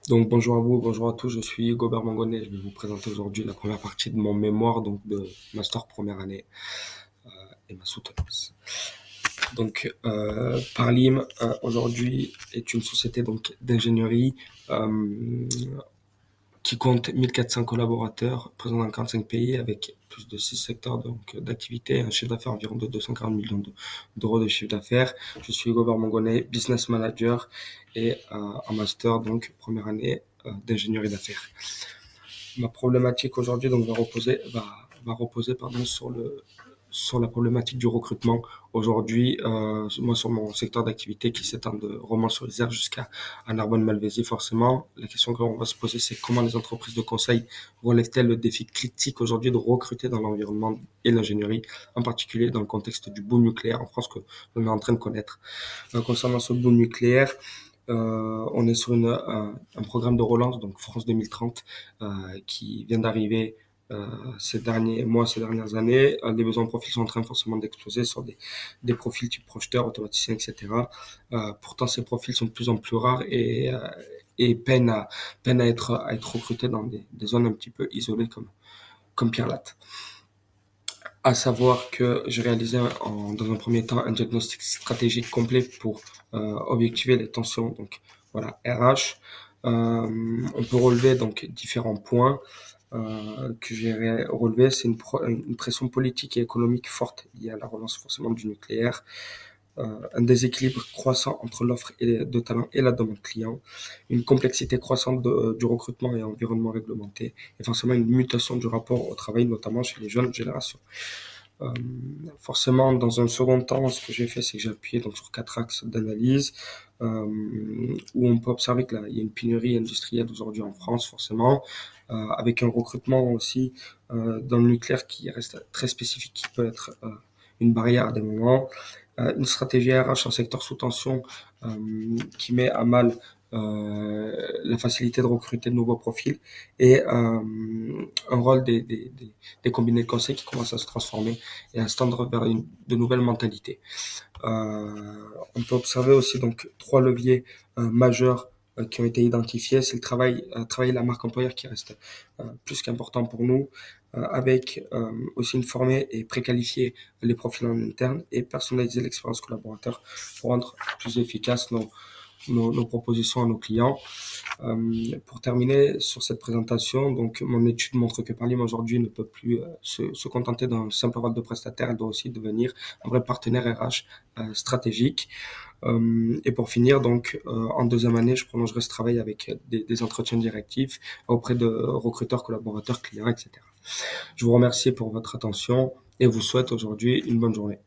Donc bonjour à vous, bonjour à tous, je suis Gobert Mangonnet. Je vais vous présenter aujourd'hui la première partie de mon mémoire donc de master première année et ma soutenance. Donc Parlim aujourd'hui est une société donc d'ingénierie euh, qui compte 1400 collaborateurs présents dans 45 pays avec plus de 6 secteurs donc d'activité, un chiffre d'affaires environ de 240 millions d'euros de chiffre d'affaires. Je suis Gobert Mangonnet, business manager et en master donc première année d'ingénierie d'affaires. Ma problématique aujourd'hui donc va reposer pardon sur la problématique du recrutement aujourd'hui, moi sur mon secteur d'activité qui s'étend de Romans-sur-Isère jusqu'à Narbonne-Malvézy forcément. La question qu'on va se poser, c'est comment les entreprises de conseil relèvent-elles le défi critique aujourd'hui de recruter dans l'environnement et l'ingénierie, en particulier dans le contexte du boom nucléaire en France que l'on est en train de connaître. Concernant ce boom nucléaire, on est sur un programme de relance, donc France 2030, qui vient d'arriver ces derniers mois, ces dernières années. Les besoins de profils sont en train forcément d'exploser sur des profils type projeteur, automaticien, etc. Pourtant, ces profils sont de plus en plus rares et peinent à être recrutés dans des zones un petit peu isolées comme Pierre-Latte. À savoir que j'ai réalisé dans un premier temps un diagnostic stratégique complet pour objectiver les tensions. Donc voilà, RH. On peut relever donc différents points que j'ai relevés. C'est une pression politique et économique forte liée à la relance forcément du nucléaire, un déséquilibre croissant entre l'offre de talent et la demande client, une complexité croissante du recrutement et environnement réglementé, et forcément une mutation du rapport au travail, notamment chez les jeunes générations. Euh, Forcément, dans un second temps, ce que j'ai fait, c'est que j'ai appuyé donc sur quatre axes d'analyse où on peut observer qu'il y a une pénurie industrielle aujourd'hui en France, forcément, avec un recrutement aussi dans le nucléaire qui reste très spécifique, qui peut être une barrière à des moments. Une stratégie RH en secteur sous tension qui met à mal la facilité de recruter de nouveaux profils et un rôle des combinés de conseils qui commencent à se transformer et à se tendre vers de nouvelles mentalités. On peut observer aussi donc trois leviers majeurs qui ont été identifiés. C'est le travailler la marque employeur qui reste plus qu'important pour nous, avec aussi une former et préqualifier les profils en interne et personnaliser l'expérience collaborateur pour rendre plus efficace nos propositions à nos clients. Pour terminer sur cette présentation, donc mon étude montre que Parlim aujourd'hui ne peut plus se contenter d'un simple rôle de prestataire, elle doit aussi devenir un vrai partenaire RH stratégique. Et pour finir, donc en deuxième année, je prolongerai ce travail avec des entretiens directifs auprès de recruteurs, collaborateurs, clients, etc. Je vous remercie pour votre attention et vous souhaite aujourd'hui une bonne journée.